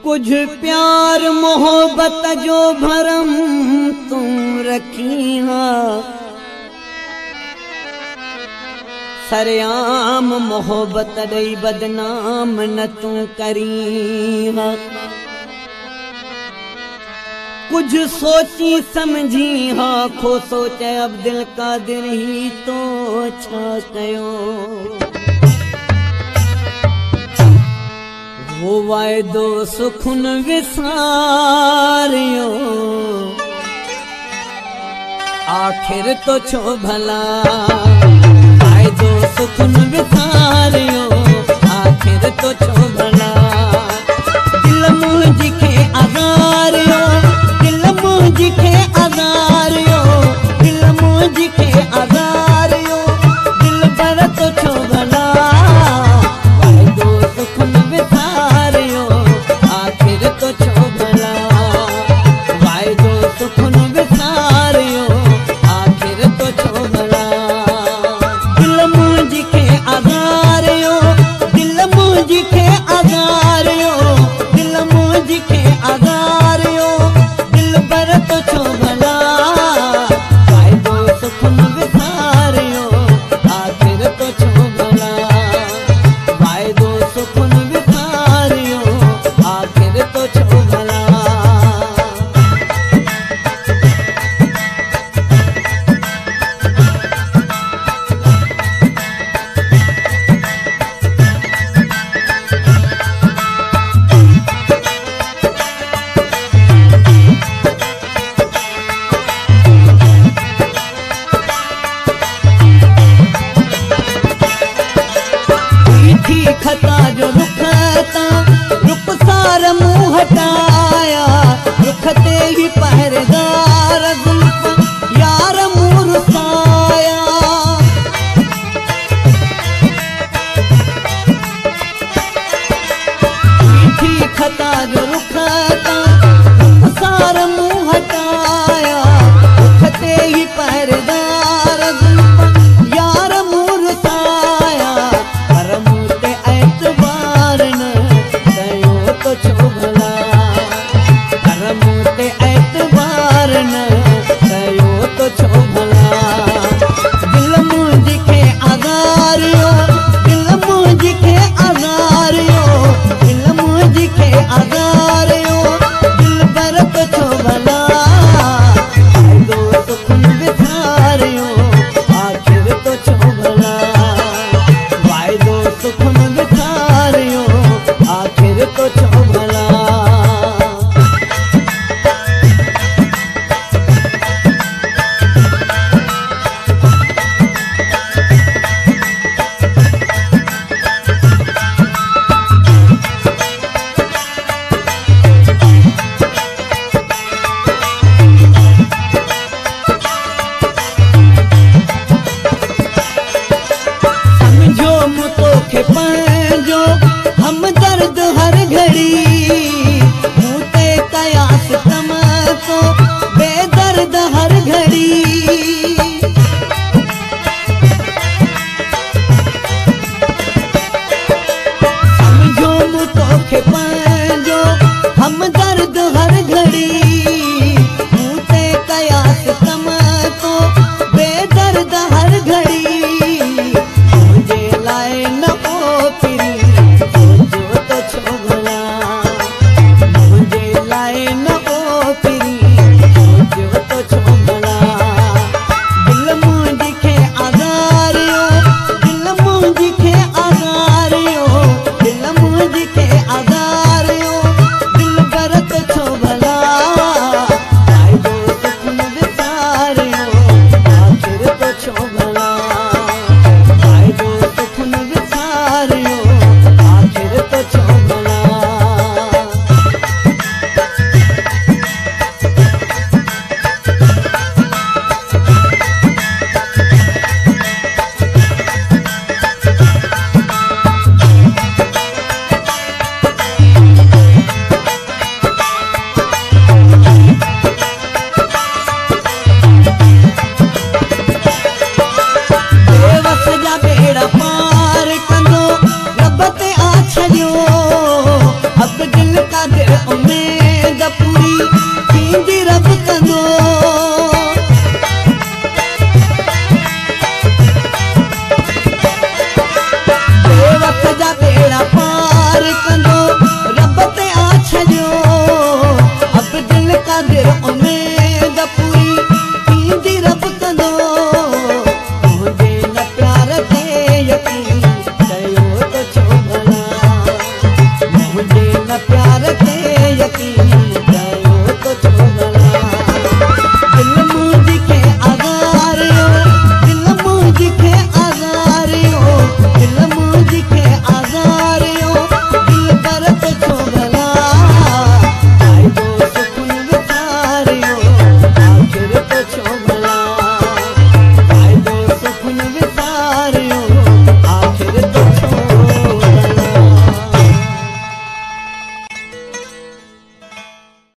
कुछ प्यार मोहब्बत जो भरम तू रखी हा, सरेआम मोहब्बत दई बदनाम न तू करी हा। कुछ सोची समझी हा खो सोचे अब्दुल कादिर ही तो छा कयो। वो वायदो सुखुन विसारियो आखिर तो छो भला। वायदो सुखुन विसारियो आखिर तो छो भला। दिल मुझी खे आज़ारियो, दिल मुझी खे आज़ारियो, दिल मुझी खे आज़ारियो, दिल पर तो छो भला। वायदो सुखुन विसारियो आखिर तो छो भला। वायदो सुखुन विसारियो आखिर तो छो भला। दिल मुझी खे आज़ारियो, दिल मुझी खे आज़ारियो, दिल मुझी खे आज़ारियो, दिल पर तो छो भला। वायदो सुखुन विसारियो आखिर तो छो भला। वायदो सुखुन विसारियो आखिर तो छो भला। थी खता जो रुखता रुख सार मुँह हटाया, रुखते ही पहरेदार जुल्फ यार मुँह रुसाया। थी खता जो रुखता रुख सार मुँह हटाया, रुखते ही पहरेदार जुल्फ यार मुँह रुसाया। एतबार न कयो तो छो भला। करम ते एतबार न कयो तो छो भला। दिल मुझी खे आज़ारियो, दिल मुझी खे आज़ारियो, दिल मुझी खे आज़ारियो, दिल पर तो छो भला। वायदो सुखुन विसारियो आखिर तो छो भला। वायदो सुखुन विसारियो आखिर तो छो भला। समझो मुतोखे पंहिंजो हमदर्द हर घड़ी, मूं ते कयास तम तो बेदर्द हर घड़ी। समझो मुतोखे पंहिंजो हमदर्द हर घड़ी, मूं ते कयास तम तो बेदर्द हर घड़ी। मुझे लाए न ओ फिरी सोचो तो छो भला। मुझे लाए न ओ फिरी सोचो तो छो भला। दिल मुझी खे आज़ारियो, दिल मुझी खे आज़ारियो, दिल मुझी खे आज़ारियो, दिल पर तो छो भला। वायदो सुखुन विसारियो आखिर तो छो भला। वायदो सुखुन विसारियो आखिर तो छो भला। बेवस जा बेड़ा पार कंदो रब ते आ छॾियो।